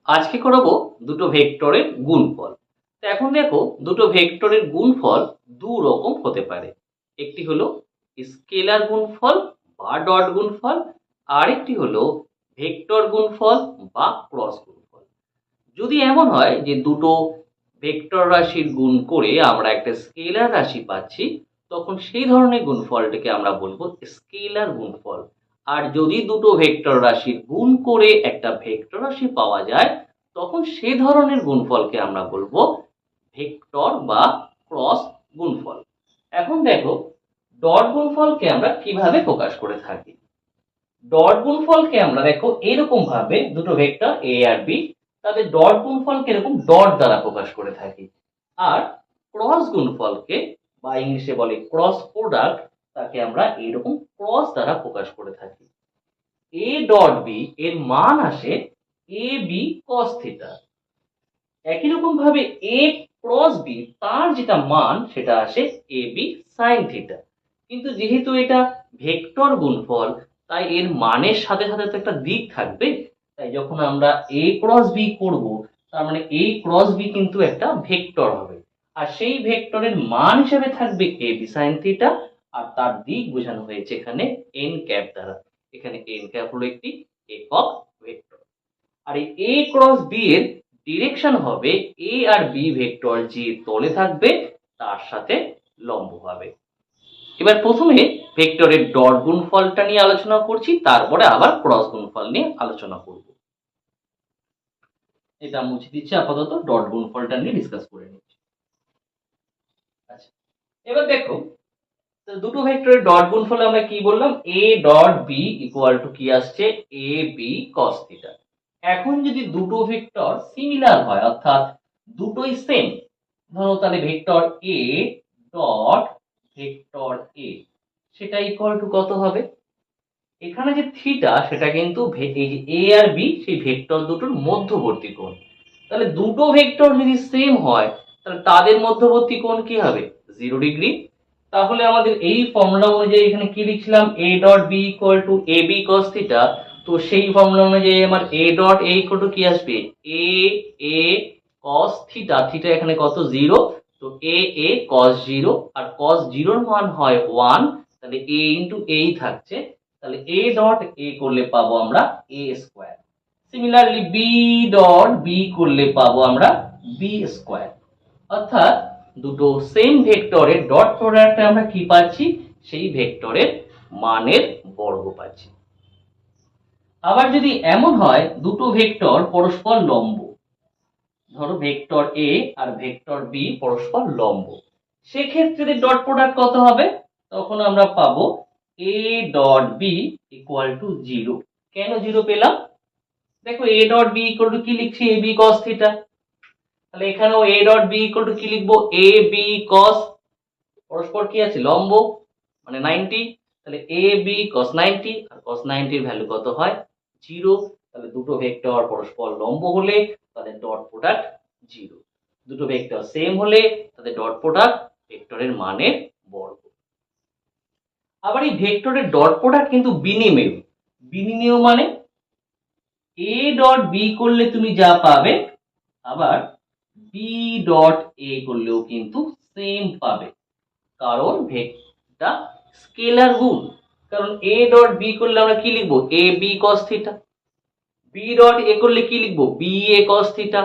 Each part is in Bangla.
আজকে করাবো দুটো ভেক্টরের গুণফল। তো এখন দেখো দুটো ভেক্টরের গুণফল দু রকম হতে পারে। একটি হলো স্কেলার গুণফল বা ডট গুণফল, আর একটি হলো ভেক্টর গুণফল বা ক্রস গুণফল। যদি এমন হয় যে দুটো ভেক্টর রাশির গুণ করে আমরা একটা স্কেলার রাশি পাচ্ছি, তখন সেই ধরনের গুণফলটাকে আমরা বলবো স্কেলার গুণফল। আর যদি দুটো ভেক্টর রাশির গুণ করে একটা ভেক্টর রাশি পাওয়া যায়, তখন সেই ধরনের গুণফলকে আমরা বলবো ভেক্টর বা ক্রস গুণফল। এখন দেখো ডট গুণফলকে আমরা কিভাবে প্রকাশ করে থাকি। ডট গুণফলকে আমরা দেখো এরকম ভাবে দুটো ভেক্টর এ আর বি, তাদের ডট গুণফলকে এরকম ডট দ্বারা প্রকাশ করে থাকি। আর ক্রস গুণফলকে বা ইংলিশে বলে ক্রস প্রোডাক্ট, তাকে আমরা এরকম ক্রস দ্বারা প্রকাশ করে থাকি। এ ডট বি এর মান আসে এ বি কস থিটা। একই রকম ভাবে এ ক্রস বি তার যেটা মান সেটা আসে এ বি সাইন থিটা। কিন্তু যেহেতু এটা ভেক্টর গুণফল, তাই এর মানের সাথে সাথে তো একটা দিক থাকবে। তাই যখন আমরা এ ক্রস বি করব, তার মানে এ ক্রস বি কিন্তু একটা ভেক্টর হবে। আর সেই ভেক্টরের মান হিসেবে থাকবে এ বি সাইন থিটা, আর তার দিক বোঝানো হয়েছে এখানে এন ক্যাপ দ্বারা। এখানে এন ক্যাপ হলো একটি একক ভেক্টর। আর এই এ ক্রস বি এর ডিরেকশন হবে এ আর বি ভেক্টর যে তলে থাকবে তার সাথে লম্ব হবে। এবার প্রথমে ভেক্টরের ডট গুণফলটা নিয়ে আলোচনা করছি, তারপরে আবার ক্রস গুণফল নিয়ে আলোচনা করব। এটা মুছে দিচ্ছি, আপাতত ডট গুণফলটা নিয়ে ডিসকাস করে নিচ্ছি। আচ্ছা, এবার দেখো দুটো ভেক্টরের ডট গুণফলে আমরা কি বললাম, A dot B equal to কি আসছে এ বি কস থিটা। এখন যদি দুটো ভেক্টর সিমিলার হয়, অর্থাৎ দুটোই সেম, ধরো তাহলে ভেক্টর এ ডট ভেক্টর এ, সেটা ইকুয়াল টু কত হবে? এখানে যে থিটা সেটা কিন্তু এই যে এ আর বি সেই ভেক্টর দুটোর মধ্যবর্তী কোণ। তাহলে দুটো ভেক্টর যদি সেম হয়, তাহলে তাদের মধ্যবর্তী কোণ কি হবে? 0 ডিগ্রি। তাহলে আমাদের এই ফর্মুলা অনুযায়ী এখানে কি লিখছিলাম, a dot B equal to A B cos theta. তো সেই ফর্মুলা অনুযায়ী আমার a dot a equal to কি আসবে, এ এ কস থিটা। থিটা এখানে কত? 0। তো এ এ কস 0, আর কস 0 মান হয় 1, তাহলে এ ইন্টু এই থাকছে। তাহলে এ ডট এ করলে পাবো আমরা a square. Similarly b dot b করলে পাবো আমরা বি স্কোয়ার। অর্থাৎ দুটো সেম ভেক্টরের ডট প্রোডাক্টে আমরা কি পাচ্ছি, সেই ভেক্টরের মানের বর্গ পাচ্ছি। আবার যদি এমন হয় দুটো ভেক্টর পরস্পর লম্ব, ধরো ভেক্টর এ আর ভেক্টর বি পরস্পর লম্ব, সেক্ষেত্রে ডট প্রোডাক্ট কত হবে? তখন আমরা পাবো A dot B equal to 0। কেন 0 পেলাম? দেখো A dot B equal to কি লিখছি, এ বি কস থিটা। তাহলে এখানেও A dot B equal to কি লিখবো, এ বি কস, পরস্পর কি আছে? লম্ব, মানে 90। তাহলে এ বি কস 90, আর কস 90 এর ভ্যালু কত হয়? 0। তাহলে দুটো ভেক্টর পরস্পর লম্ব হলে তাদের ডট প্রোডাক্ট 0। দুটো ভেক্টর সেম হলে তাদের ডট প্রোডাক্ট ভেক্টরের মানের বর্গ। আবার এই ভেক্টরের ডট প্রোডাক্ট কিন্তু বিনিমেয়। বিনিমেয় মানে এ ডট বি করলে তুমি যা পাবে, আবার বি ডট এ করলেও কিন্তু সেম পাবে। কারণ ভেক্টরটা স্কেলার গুণ। কারণ এ ডট বি করলে আমরা কি লিখবো, a B cos theta. B dot a করলে কি লিখবো, বি এ কস থিটা।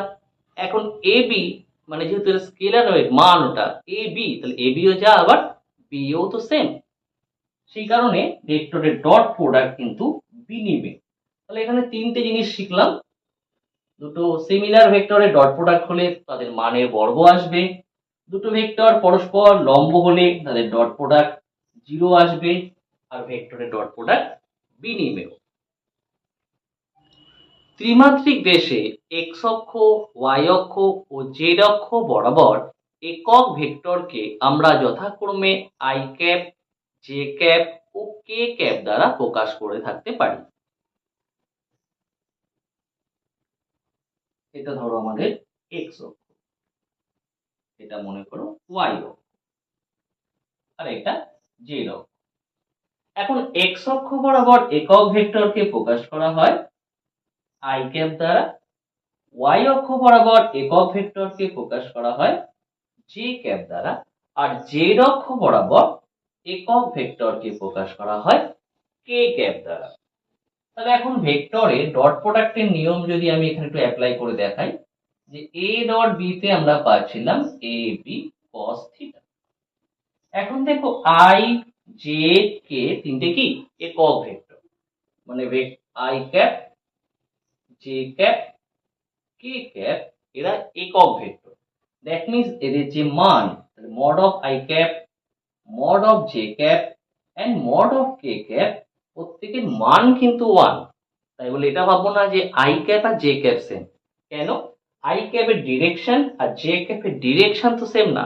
এখন এ বি মানে যেহেতু স্কেলার হয় মান ওটা এ বি, তাহলে এ বিও যা, আবার বি ও তো সেম। সেই কারণে ভেক্টরের ডট প্রোডাক্ট কিন্তু বিনিময়। তাহলে এখানে তিনটে জিনিস শিখলাম। দুটো সিমিলার ভেক্টরের ডট প্রোডাক্ট হলে তাদের মানের বর্গ আসবে। দুটো ভেক্টর পরস্পর লম্ব হলে তাদের ডট প্রোডাক্ট 0 আসবে। আর ভেক্টরের ডট প্রোডাক্ট বিনিমেয়। ত্রিমাত্রিক দেশে এক্স অক্ষ, ওয়াই অক্ষ ও জেড অক্ষ বরাবর একক ভেক্টরকে আমরা যথাক্রমে আই ক্যাপ, জে ক্যাপ ও কে ক্যাপ দ্বারা প্রকাশ করে থাকতে পারি। এটা ধরো আমাদের এক্স অক্ষ, এটা মনে করো ওয়াই অক্ষ, আর এটা জেড অক্ষ। এখন এক্স অক্ষ বরাবর একক ভেক্টরকে প্রকাশ করা হয় আই ক্যাপ দ্বারা, ওয়াই অক্ষ বরাবর একক ভেক্টরকে প্রকাশ করা হয় জে ক্যাপ দ্বারা, আর জেড অক্ষ বরাবর একক ভেক্টরকে প্রকাশ করা হয় কে ক্যাপ দ্বারা। তাহলে এখন ভেক্টরে ডট প্রোডাক্টের নিয়ম যদি আমি এখানে একটু অ্যাপ্লাই করে দেখাই, যে এ ডট বি তে আমরা পাচ্ছিলাম এ বি কস থিটা। এখন দেখো আই জে কে তিনটে কি একক ভেক্টর, মানে I cap J cap K cap এরা একক ভেক্টর। দ্যাট মিনস এদের যে মান mod of I cap, mod of J cap and mod of K cap প্রত্যেকের মান কিন্তু 1। তাই বলে এটা ভাববো না যে আই ক্যাপ আর জে ক্যাপ সেম। কেন? আই ক্যাপের ডিরেকশন আর জে ক্যাপের ডিরেকশন তো সেম না,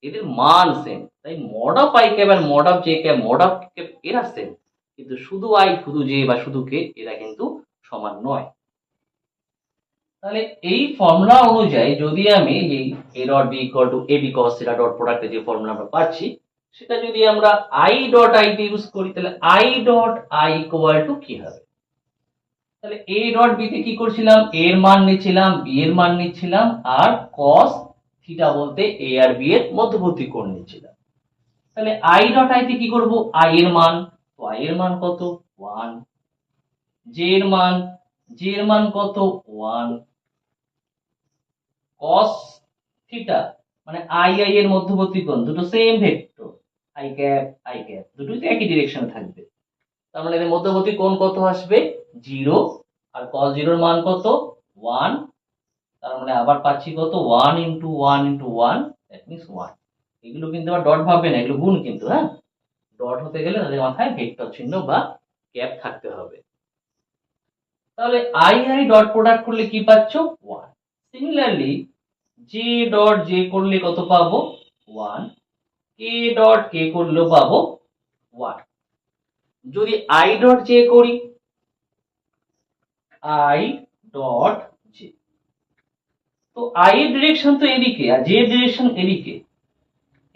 এদের মান সেম। তাই মড অফ আই ক্যাপ আর mod of J cap, mod of cap এরা সেম, কিন্তু শুধু আই শুধু জে বা শুধু কে এরা কিন্তু সমান নয়। তাহলে এই ফর্মুলা অনুযায়ী যদি আমি এই A dot B equal to A B cos theta dot প্রোডাক্টে যে ফর্মুলা আমরা পাচ্ছি, সেটা যদি আমরা আই ডট আই তে ইউজ করি, তাহলে I dot I equal to কি হবে? তাহলে এ ডট বি তে কি করছিলাম, এ এর মান নিচ্ছিলাম, বি এর মান নিচ্ছিলাম, আর কস থিটা বলতে এ আর বি এর মধ্যবর্তী কোণ নিচ্ছিলাম। তাহলে আই ডট আই তে কি করব, আই এর মান, তো আই এর মান কত 1, জে এর মান, জে এর মান কত 1, cos থিটা মানে আই আই এর মধ্যবর্তী কোণ, দুটো সেম ভেক্টর আই ক্যাপ দুটোই তো একই ডিরেকশনে থাকবে, তার মানে এর মধ্যবর্তী কোণ কত আসবে 0, আর cos 0 এর মান কত 1, তার মানে আবার পাচ্ছি কত 1 ইনটু 1 ইনটু 1 দ্যাট মিন্স 1। এগুলো কিন্তু আবার ডট ভাববে না, এগুলো গুণ কিন্তু, হ্যাঁ, ডট হতে গেলে তাদের মাথায় ভেক্টর চিহ্ন বা ক্যাপ থাকতে হবে। তাহলে আই আই ডট প্রোডাক্ট করলে কি পাচ্ছ 1। সিমিলারলি জে ডট জে করলে কত পাবো 1, কে ডট কে করলেও পাবো 1। যদি আই ডট জে করি, আই ডট জে, তো আই এর ডিরেকশন তো এদিকে আর জে এর ডিরেকশন এদিকে,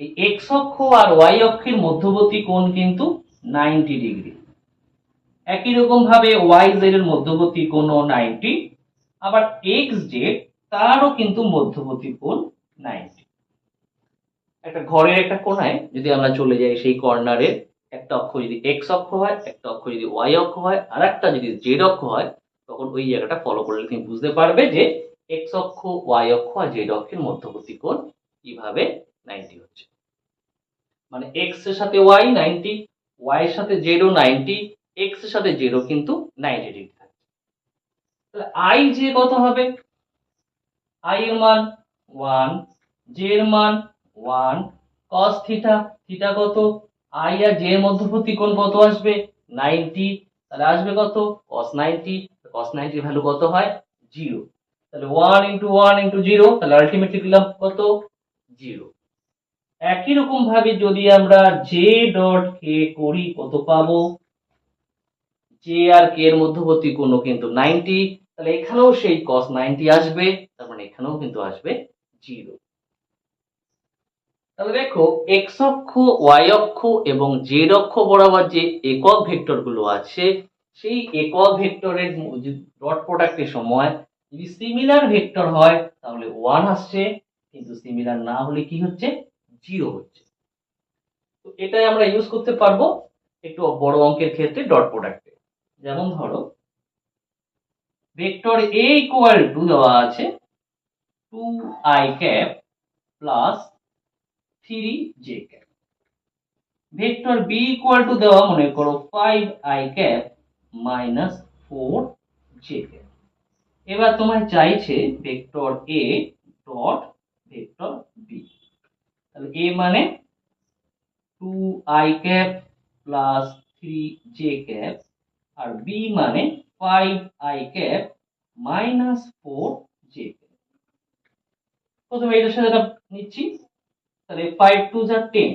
এই এক্স অক্ষ আর ওয়াই অক্ষের মধ্যবর্তী কোণ কিন্তু 90 ডিগ্রি। একই রকম ভাবে ওয়াই জেড এর মধ্যবর্তী কোণও 90, আবার এক্স জেড তারও কিন্তু মধ্যবর্তী কোণ 90। একটা ঘরের একটা কোণায় যদি আমরা চলে যাই, সেই কর্নারে একটা অক্ষ যদি এক্স অক্ষ হয়, একটা অক্ষ যদি ওয়াই অক্ষ হয়, আর একটা যদি জেড অক্ষ হয়, তখন ওই জায়গাটা ফলো করলে তুমি বুঝতে পারবে যে এক্স অক্ষ, ওয়াই অক্ষ আর জেড অক্ষের মধ্যবর্তী কোণ কিভাবে 90 হচ্ছে। মানে এক্স এর সাথে ওয়াই 90, ওয়াই এর সাথে জেডও 90, এক্স এর সাথে জেডও কিন্তু 90 ডিগ্রি থাকছে। তাহলে আই জে কত হবে? আই এর মান 1, জে এর মান 1, cos থিটা, থিটা কত, আই আর জে এর মধ্যবর্তী কোণ কত আসবে 90, তাহলে আসবে কত cos 90, cos 90 এর ভ্যালু কত হয় 0। তাহলে 1 ইনটু 1 ইনটু 0, তাহলে আলটিমেটলি দিলাম কত 0। একই রকম ভাবে যদি আমরা জে ডট কে করি, কত পাবো, জে আর কে এর মধ্যবর্তী কোণও কিন্তু 90, তাহলে এখানেও সেই cos 90 আসবে, তার মানে এখানেও কিন্তু আসবে 0। তাহলে দেখো এক্স অক্ষ, ওয়াই অক্ষ এবং জেড অক্ষ বরাবর যে একক ভেক্টর গুলো আছে, সেই একক ভেক্টরের ডট প্রোডাক্টের সময় যদি সিমিলার ভেক্টর হয় তাহলে 1 আসছে, কিন্তু সিমিলার না হলে কি হচ্ছে 0 হচ্ছে। তো এটাই আমরা ইউজ করতে পারবো একটু বড় অঙ্কের ক্ষেত্রে ডট প্রোডাক্টে। যেমন ধরো ভেক্টর এ ইকুয়াল টু দেওয়া আছে 2i cap plus 3j cap, vector B equal to দেওয়া মনে করো 5i cap minus 4j cap. এবার তোমায় চাইছে ভেক্টর এ ডট ভেক্টর বি। তাহলে এ মানে 2i cap plus 3j cap, আর বি মানে 5i cap minus 4j cap. প্রথমে এটার সাথে নিচ্ছি, তাহলে 5 2 যা 10,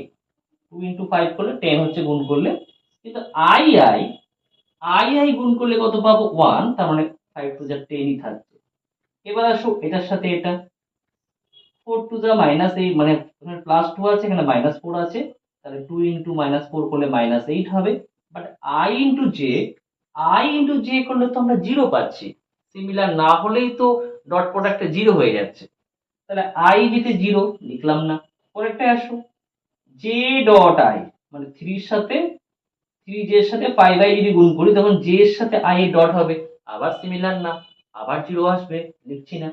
2 ইনটু 5 করলে 10 হচ্ছে গুণ করলে, কিন্তু আই আই আই আই গুণ করলে কত পাবো 1, তার মানে 5 2 যা 10ই থাকছে। এবার আসো এটার সাথে এটা 4 2 যা মাইনাস 8, মানে এখানে প্লাস 2 আছে এখানে মাইনাস 4 আছে, তাহলে 2 ইনটু মাইনাস 4 করলে মাইনাস 8 হবে। বাট আই ইনটু জে করলে তো আমরা 0 পাচ্ছি, সিমিলার না হলেই তো ডট প্রোডাক্টে 0 হয়ে যাচ্ছে, তাহলে আই যেতে 0 লিখলাম না। পরেরটা আসো, জে ডট আই মানে 3 এর সাথে 3 জে এর সাথে পাই বাই যদি গুণ করি তখন জে এর সাথে আই এর ডট হবে, আবার সিমিলার না, আবার 0 আসবে, লিখছি না।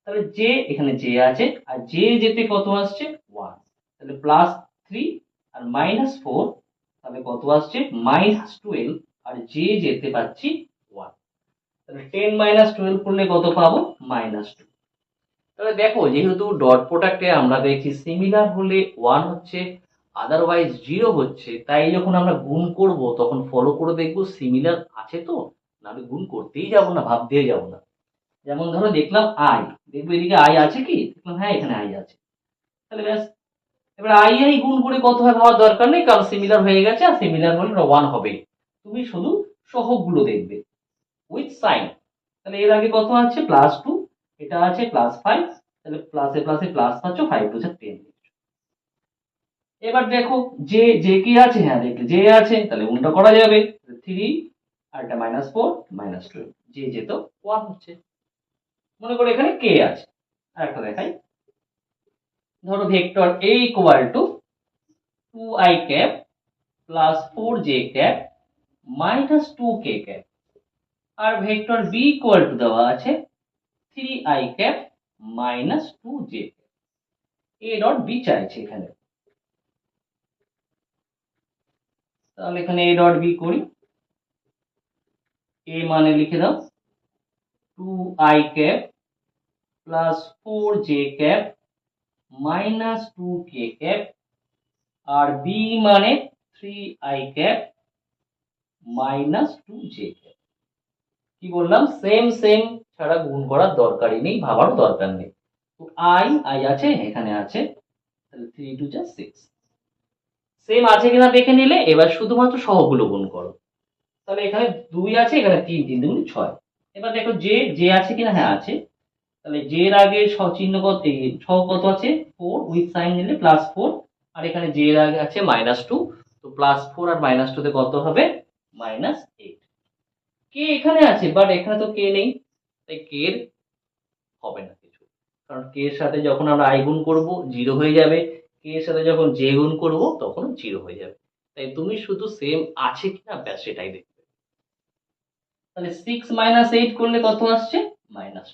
তাহলে জে এখানে জে আছে আর জে যেতে কত আসছে 1, তাহলে +3 আর -4, তাহলে কত আসছে -12 আর জে যেতে পাচ্ছি 1, তাহলে 10 - 12 করলে কত পাবো -2। তাহলে দেখো যেহেতু ডট প্রোডাক্টে আমরা দেখি সিমিলার হলে 1 হচ্ছে, আদারওয়াইজ 0 হচ্ছে, তাই যখন আমরা গুণ করব তখন ফলো করে দেখবো সিমিলার আছে তো, না আমি গুণ করতেই যাব না, ভাব দিয়ে যাব না। যেমন ধরো দেখলাম আই, দেখবো এদিকে আই আছে কি, দেখলাম হ্যাঁ এখানে আই আছে, তাহলে ব্যাস, এবার আই আই গুণ করে কত হয় ভাবার দরকার নেই, কারণ সিমিলার হয়ে গেছে আর সিমিলার হলে 1 হবে। তুমি শুধু সহগগুলো দেখবে উইথ সাইন। তাহলে এর আগে কত আছে +2, এটা আছে +5, তাহলে প্লাসে প্লাসে প্লাস পাচ্ছ, 5 2 10। এবার দেখো যে যে কি আছে, হ্যাঁ দেখলে যে আছে, তাহলে উল্টা করা যাবে, 3 আর এটা -4 -12, যে যে তো 1 হচ্ছে। মনে করো এখানে কে আছে, আর একটা দেখাই, ধরো vector a equal to 2i cap plus 4j cap minus 2k cap, আর ভেক্টর b ইকুয়াল টু দেওয়া আছে 3i cap minus 2j cap. a dot b চাইছে এখানে, তাহলে এখানে a ডট b করি, a মানে লিখে দাও 2i cap plus 4j cap minus 2k cap, আর b মানে 3i cap minus 2j cap. কি বললাম, সেম সেম ছাড়া গুণ করার দরকারই নেই, ভাবারও দরকার নেই। তো আই আই আছে এখানে আছে, তাহলে 3 2 যা 6, সেম আছে কিনা দেখে নিলে এবার শুধুমাত্র সহগগুলো গুণ করো। তাহলে এখানে 2 আছে, এখানে 3 3 2 6। এবার দেখো যে যে আছে কিনা, হ্যাঁ আছে, তাহলে জে এর আগে চিহ্ন কত, সহ কত আছে 4, উইথ সাইন নিলে +4, আর এখানে জে এর আগে আছে -2, তো +4 আর -2 তে কত হবে -8। কে এখানে আছে বাট এখানে তো কে নেই, তাই কে এর হবে না কিছু, কারণ কে এর সাথে যখন আমরা আই গুণ করব 0 হয়ে যাবে, কে এর সাথে যখন জে গুণ করব তখন 0 হয়ে যাবে, তাই তুমি শুধু সেম আছে কিনা ব্যাস সেটাই দেখবে। তাহলে 6 - 8 করলে কত আসছে -2।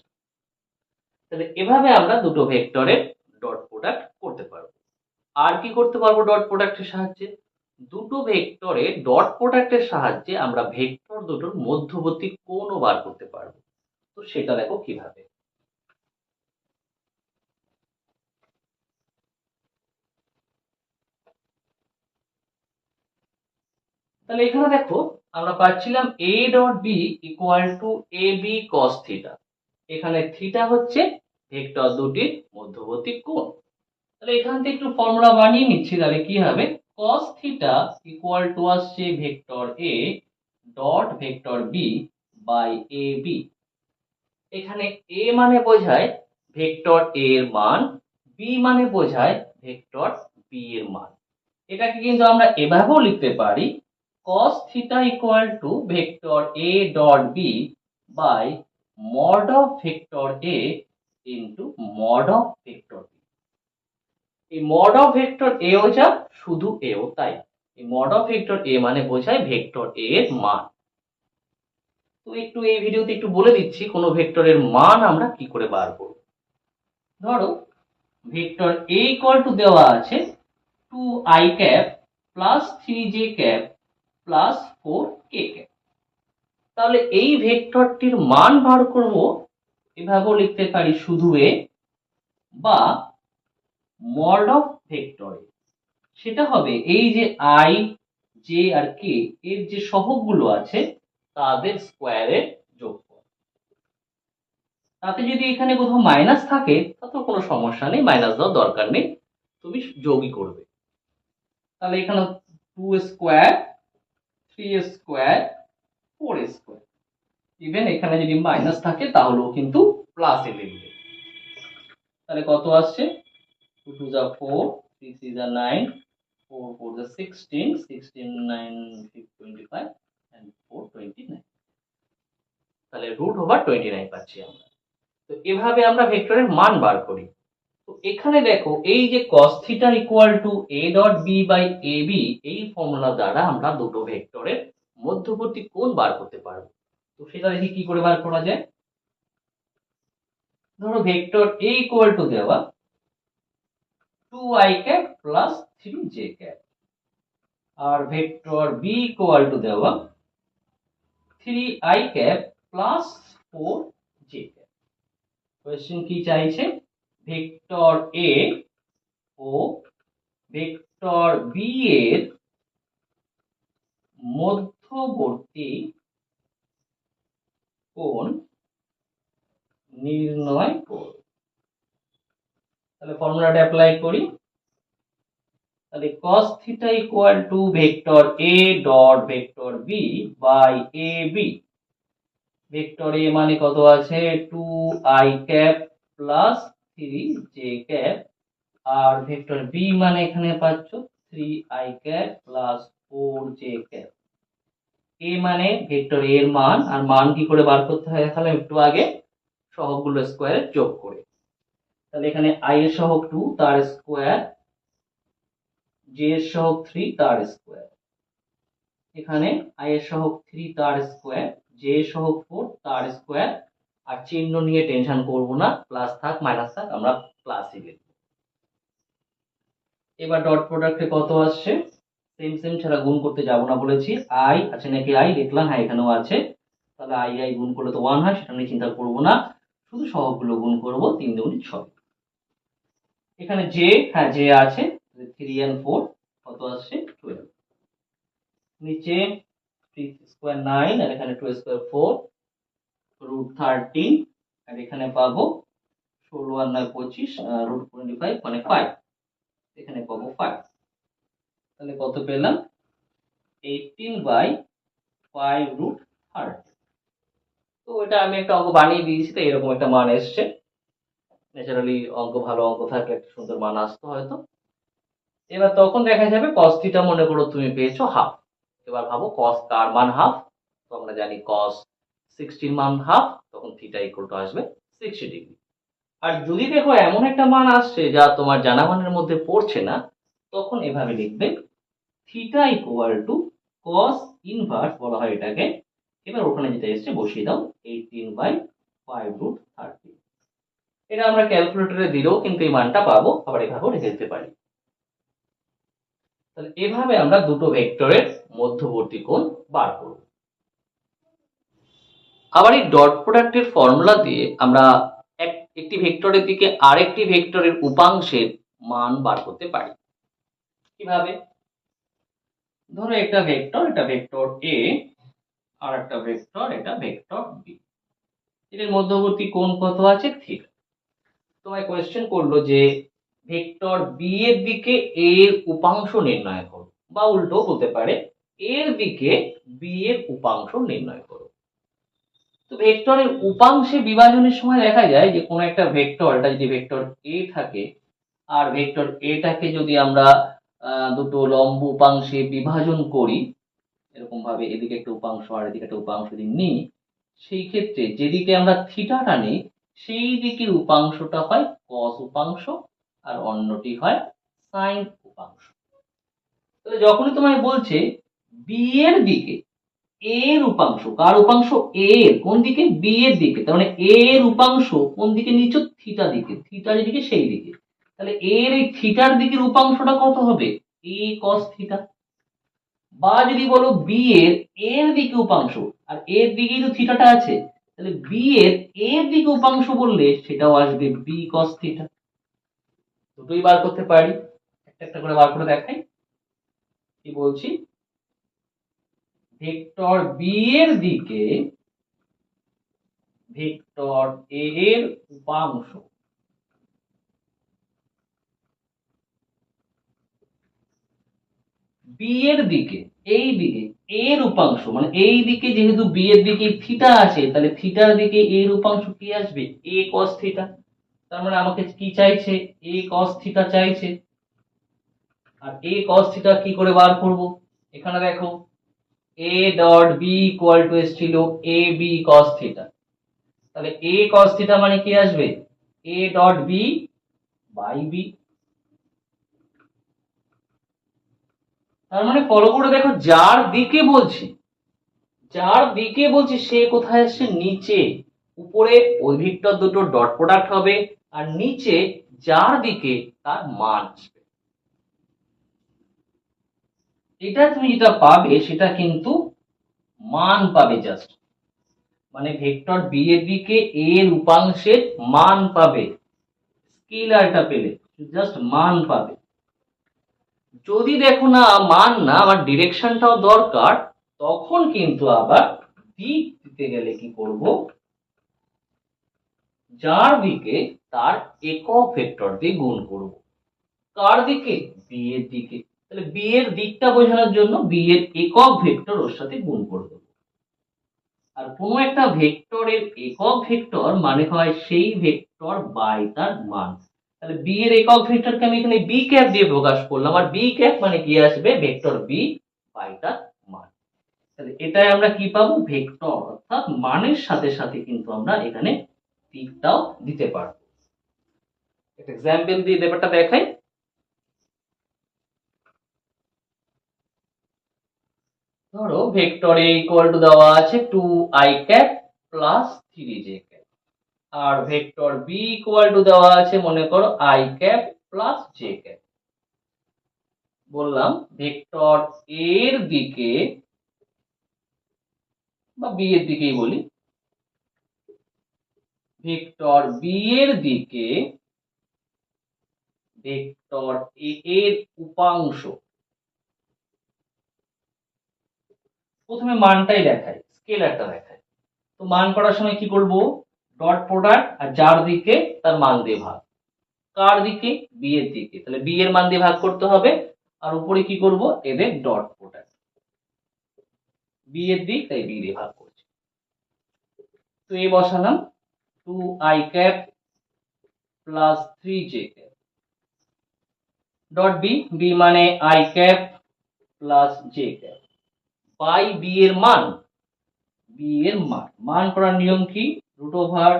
তাহলে এভাবে আমরা দুটো ভেক্টরের ডট প্রোডাক্ট করতে পারবো। আর কি করতে পারবো ডট প্রোডাক্টের সাহায্যে, দুটো ভেক্টরের ডট প্রোডাক্টের সাহায্যে আমরা ভেক্টর দুটোর মধ্যবর্তী কোণও বার করতে পারবো। তো সেটা দেখো কিভাবে। তাহলে এখানে দেখো আমরা পাচ্ছিলাম a dot b equal to A B cos theta, এখানে থিটা হচ্ছে ভেক্টর দুটির মধ্যবর্তী কোণ। তাহলে এখান থেকে একটু ফর্মুলা বানিয়ে নিচ্ছি, তাহলে কি হবে cos থিটা ইকুয়াল টু আসছে vector a dot vector b by A B. এখানে a মানে বোঝায় ভেক্টর a এর মান, b মানে বোঝায় ভেক্টর b এর মান। এটাকে কিন্তু আমরা এভাবেও লিখতে পারি cos theta equal to vector a dot b by mod of vector a into mod of vector b। এই মড অফ ভেক্টর a ও যা, শুধু a ও তাই, এই মড অফ ভেক্টর a মানে বোঝায় ভেক্টর a এর মান। তো একটু এই ভিডিওতে একটু বলে দিচ্ছি কোন ভেক্টরের মান আমরা কি করে বার করব। ধরো ভেক্টর a ইকুয়াল টু দেওয়া আছে 2i cap plus 3j cap plus 4k cap, তাহলে এই ভেক্টরটির মান বার করব, এভাবেও লিখতে পারি শুধু a বা মড অফ ভেক্টর a, সেটা হবে এই যে i j আর k এর যে সহগগুলো আছে তাদের স্কোয়ারের যোগফল। তাতে যদি এখানে কোথাও মাইনাস থাকে তাতে কোনো সমস্যা নেই, মাইনাস দেওয়ার দরকার নেই, তুমি যোগই করবে। তাহলে এখানে 2 স্কোয়ার 3 স্কোয়ার 4 স্কোয়ার, ইভেন এখানে যদি মাইনাস থাকে তাহলেও কিন্তু প্লাসে লিখবে। তাহলে কত আসছে 2 2 যা 4, 3 3 যা 9, 4 4 যা 16, 16 9 25 and 4 29, তাহলে √29 পাচ্ছি আমরা। তো এভাবে আমরা ভেক্টরের মান বার করি। তো এখানে দেখো এই যে cos theta equal to a dot b by ab, এই ফর্মুলা দ্বারা আমরা দুটো ভেক্টরের মধ্যবর্তী কোণ বার করতে পারবো। তো সেটা দেখি কি করে বার করা যায়। ধরো ভেক্টর a ইকুয়াল টু দেওয়া 2i cap plus 3j cap, আর ভেক্টর b ইকুয়াল টু দেওয়া 3i cap plus 4j cap. Question কি চাইছে, ভেক্টর a ও ভেক্টর b এর মধ্যবর্তী কোণ নির্ণয় করো। তাহলে ফর্মুলাটা অ্যাপ্লাই করি। তাহলে cos theta equal to vector a dot vector b by ab। Vector a মানে কত আছে 2i cap plus 3j cap, আর ভেক্টর b মানে এখানে পাচ্ছ 3i cap plus 4j cap. a মানে ভেক্টর a এর মান, আর মান কি করে বার করতে হয় দেখালাম একটু আগে, সহগগুলো স্কয়ারে যোগ করে। তাহলে এখানে i এর সহগ 2 তার স্কয়ার, j এর সহগ 3 তার স্কয়ার, এখানে i এর সহগ 3 তার স্কয়ার, j এর সহগ 4 তার স্কয়ার, আর চিহ্ন নিয়ে টেনশন করব না, প্লাস থাক মাইনাস থাক আমরা প্লাসই লিখব। এবার ডট প্রোডাক্টে কত আসছে, সেম সেম ছাড়া গুণ করতে যাব না বলেছি। i আছে নাকি i দেখলাম, হ্যাঁ এখানেও আছে, তাহলে i গুণ করলে তো 1 হয়, সেটা নিয়ে চিন্তা করব না, শুধু সহগগুলো গুণ করব, 3 দুগুণে 6। এখানে j, হ্যাঁ j আছে, 3 and 4 কত আসছে 12। নিচে 3 স্কয়ার 9, আর এখানে 2 স্কয়ার 4 রুট 13, আর এখানে পাবো 16 আর 9 25 রুট 25 মানে 5, এখানে পাবো 5। তাহলে কত পেলাম 18/5 রুট 30। তো এটা আমি একটা অঙ্ক বানিয়ে দিয়েছি, তো এরকম একটা মান এসছে। ন্যাচারালি অঙ্ক ভালো অঙ্ক থাকলে একটা সুন্দর মান আসতো হয়তো। এবার তখন দেখা যাবে cos থিটা মনে করো তুমি পেয়েছো হাফ। এবার ভাবো cos কার মান হাফ, তো আমরা জানি cos 60 মান হাফ, তখন থিটা ইকুয়াল টু আসবে 60 ডিগ্রি। আর যদি দেখো এমন একটা মান আসছে যা তোমার জানা মানের মধ্যে পড়ছে না, তখন এভাবে লিখবে theta equal two cos inverse বলা হয় এটাকে। এবার ওখানে যেটা এসছে বসিয়ে দাও 18/5 রুট 30। এটা আমরা ক্যালকুলেটরে দিলেও কিন্তু এই মানটা পাবো, আবার এভাবেও রেখে দিতে পারি। তাহলে এভাবে আমরা দুটো ভেক্টরের মধ্যবর্তী কোণ বার করব। আবার এই ডট প্রোডাক্টের ফর্মুলা দিয়ে আমরা একটি ভেক্টরের দিকে আরেকটি ভেক্টরের উপাংশের মান বার করতে পারি। কিভাবে, ধরো একটা ভেক্টর, এটা ভেক্টর a, আর একটা ভেক্টর, এটা ভেক্টর b, এদের মধ্যবর্তী কোণ কত আছে থিটা। তোমায় কোয়েশ্চেন করলো যে ভেক্টর b এর দিকে a এর উপাংশ নির্ণয় করো, বা উল্টো বলতে পারে এর দিকে b এর উপাংশ নির্ণয় করো। তো ভেক্টরের উপাংশে বিভাজনের সময় দেখা যায় যে কোনো একটা ভেক্টর, এটা যদি ভেক্টর a থাকে, আর ভেক্টর এটাকে যদি আমরা দুটো লম্ব উপাংশে বিভাজন করি, এরকম ভাবে এদিকে একটা উপাংশ আর এদিকে একটা উপাংশ যদি নিই, সেই ক্ষেত্রে যেদিকে আমরা থিটাটা নিই সেই দিকের উপাংশটা হয় cos উপাংশ, আর অন্যটি হয় sin উপাংশ। তাহলে যখনই তোমায় বলছে b এর দিকে a এর উপাংশ, কার উপাংশ a এর, কোন দিকে b এর দিকে, তার মানে a এর উপাংশ কোন দিকে নিচ্ছ থিটা দিকে, থিটা যেদিকে সেই দিকে, তাহলে a এর এই থিটার দিকের উপাংশটা কত হবে a cos থিটা। বা যদি বলো b এর দিকে উপাংশ, আর এর দিকেই তো থিটাটা আছে, তাহলে b এর দিকে উপাংশ বললে সেটাও আসবে b cos থিটা। দুটোই বার করতে পারি, একটা একটা করে বার করে দেখাই। কি বলছি, ভেক্টর b এর দিকে ভেক্টর a এর উপাংশ, b এর দিকে এই দিকে এর উপাংশ, মানে এই দিকে যেহেতু b এর দিকে থিটা আছে, তাহলে থিটার দিকে এর উপাংশ কি আসবে a cos থিটা। তার মানে আমাকে কি চাইছে a cos থিটা চাইছে। আর a cos থিটা কি করে বার করব, এখানে দেখো a dot b equal to এসছিল a b cos থিটা। তাহলে a cos থিটা মানে কি আসবে, a dot b by b। তার মানে ফলো করে দেখো, যার দিকে বলছি সে কোথায় আসছে, নিচে। উপরে ওই ভেক্টর দুটো ডট প্রোডাক্ট হবে, আর নিচে যার দিকে তার মান আসবে। এটা তুমি যেটা পাবে সেটা কিন্তু মান পাবে, জাস্ট মানে ভেক্টর বি এর দিকে এ এর উপাংশের মান পাবে। স্কেলারটা পেলে জাস্ট মান পাবে। যদি দেখো না মান না, আমার ডিরেকশনটাও দরকার, তখন কিন্তু আবার দিক দিতে গেলে কি করব, যার দিকে তার একক ভেক্টর দিয়ে গুণ করব। কার দিকে, বি এর দিকে। তাহলে বি এর দিকটা বোঝানোর জন্য বি এর একক ভেক্টর ওর সাথে গুণ করে দেবো। আর কোনো একটা ভেক্টরের একক ভেক্টর মানে হয় সেই ভেক্টর বাই তার মান। তাহলে বি এর একক ভেক্টরকে আমি এখানে বি ক্যাপ দিয়ে প্রকাশ করলাম, আর বি ক্যাপ মানে কি আসবে, ভেক্টর বি বাই তার মান। তাহলে এটাই আমরা কি পাবো, ভেক্টর, অর্থাৎ মানের সাথে সাথে কিন্তু আমরা এখানে দিকটাও দিতে পারবো। একটা এক্সাম্পল দিয়ে ব্যাপারটা দেখাই। ধরো ভেক্টর এ ইকুয়াল টু দেওয়া আছে 2i cap plus 3j cap, আর ভেক্টর বি ইকুয়াল টু দেওয়া আছে মনে করো i cap plus j cap. বললাম ভেক্টর এর দিকে বা বি এর দিকেই বলি, ভেক্টর বি এর দিকে ভেক্টর এ এর উপাংশ, প্রথমে মানটাই দেখাই, স্কেলারটা দেখাই। তো মান করার সময় কি করব, ডট প্রোডাক্ট আর যার দিকে তার মান দিয়ে ভাগ। কার দিকে, বি এর দিকে, তাহলে বি এর মান দিয়ে ভাগ করতে হবে। আর উপরে কি করব, এদের ডট প্রোডাক্ট, বি এর দিক তাই বি দিয়ে ভাগ করছি। তো এ বসালাম 2i cap plus 3j cap dot B, B মানে i cap plus j cap by B এর মান। বি এর মান করার নিয়ম কি, রুট ওভার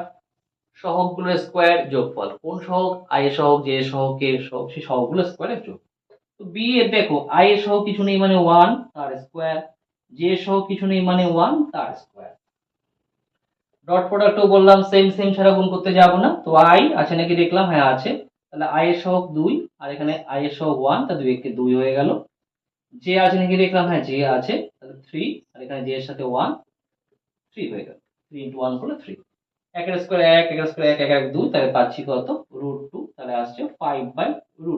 সহগগুলোর স্কোয়ার যোগফল, কোন সহগ, আই এর সহগ, জে এর সহগ, কে এর সহগ, সেই সহগগুলোর স্কোয়ারের যোগ। তো বি এর দেখো আই এর সহগ কিছু নেই মানে 1 তার স্কোয়ার, জে এর সহগ কিছু নেই মানে 1 তার স্কোয়ার। ডট প্রোডাক্টও বললাম সেম সেম ছাড়া গুণ করতে যাব না। তো আই আছে নাকি দেখলাম, হ্যাঁ আছে, তাহলে আই এর সহগ 2, আর এখানে আই এর সহগ 1, তা 2 একে 2 হয়ে গেল। জে আছে নাকি দেখলাম, হ্যাঁ জে আছে, তাহলে 3, আর এখানে জে এর সাথে 1, 3 হয়ে গেল। 3 ইনটু 1 করলে 3, একের স্কোয়ার 1, একের স্কোয়ার 1, 1 1 2, তাহলে পাচ্ছি কত, √2, তাহলে আসছে 5/√2।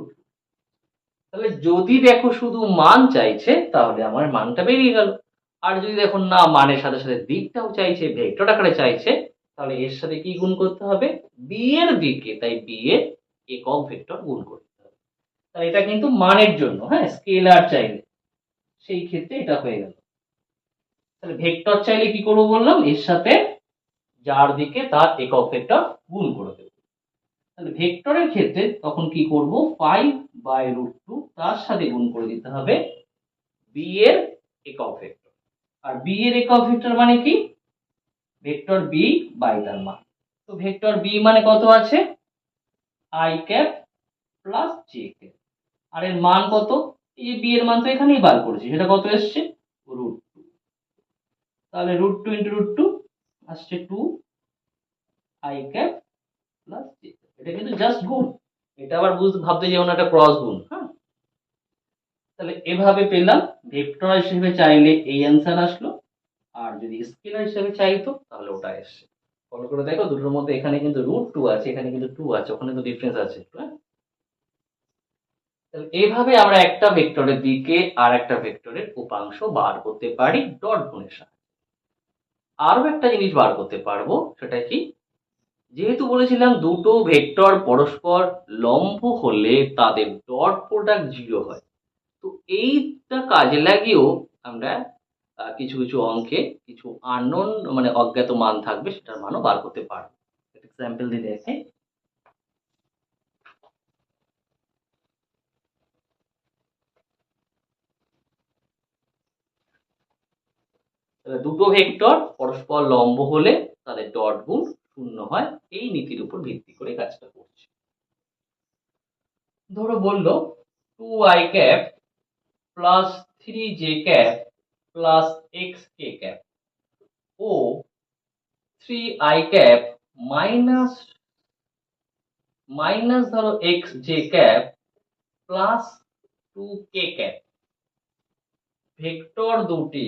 তাহলে যদি দেখো শুধু মান চাইছে তাহলে আমার মানটা বেরিয়ে গেল। আর যদি দেখো না মানের সাথে সাথে দিকটাও চাইছে, ভেক্টর আকারে চাইছে, তাহলে এর সাথে কি গুণ করতে হবে, বি এর দিকে, তাই বি এর একক ভেক্টর গুণ করতে হবে। তাহলে এটা কিন্তু মানের জন্য, হ্যাঁ, স্কেলার চাইলে সেই ক্ষেত্রে এটা হয়ে গেল। তাহলে ভেক্টর চাইলে কি করবো বললাম, এর সাথে যার দিকে তার একক ভেক্টর গুণ করে দেবো। তাহলে ভেক্টরের ক্ষেত্রে তখন কি করব, 5/√2 তার সাথে গুণ করে দিতে হবে বি এর একক ভেক্টর। আর বি এর একক ভেক্টর মানে কি, ভেক্টর বি বাই তার মান। তো ভেক্টর বি মানে কত আছে, i cap plus j cap, আর এর মান কত, এই যে বি এর মান তো এখানেই বার করেছি, সেটা কত এসছে, √2। তাহলে √2 ইন্টু √2 আসছে 2i cap plus j cap. এটা কিন্তু জাস্ট গুণ, এটা আবার ভাবতে যেও না এটা ক্রস গুণ, হ্যাঁ। তাহলে এভাবে পেলাম, ভেক্টর হিসেবে চাইলে এই অ্যান্সার আসলো, আর যদি স্কেলার হিসেবে চাইতো তাহলে ওটা এসছে। ফলো করে দেখো, দুটোর মধ্যে এখানে কিন্তু √2 আছে, এখানে কিন্তু 2 আছে, ওখানে তো ডিফারেন্স আছে, হ্যাঁ। তাহলে এইভাবে আমরা একটা ভেক্টরের দিকে আর একটা ভেক্টরের উপাংশ বার করতে পারি ডট গুণের সাহায্যে। আরো একটা জিনিস বার করতে পারবো, সেটা কি, যেহেতু বলেছিলাম দুটো ভেক্টর পরস্পর লম্ব হলে তাদের ডট প্রোডাক্ট 0 হয়, তো এইটা কাজে লাগিয়েও আমরা কিছু কিছু অঙ্কে কিছু আননোন মানে অজ্ঞাত মান থাকবে, সেটার মানও বার করতে পারবো। এক্সাম্পল দিয়ে দেখে, দুটো ভেক্টর পরস্পর লম্ব হলে তাদের ডট গুণ শূন্য হয়, এই নীতির উপর ভিত্তি করে কাজটা করছে। ধরো বললো 2i cap plus 3j cap plus xk cap ও 3i ক্যাপ মাইনাস ধরো xj cap plus 2k cap vector দুটি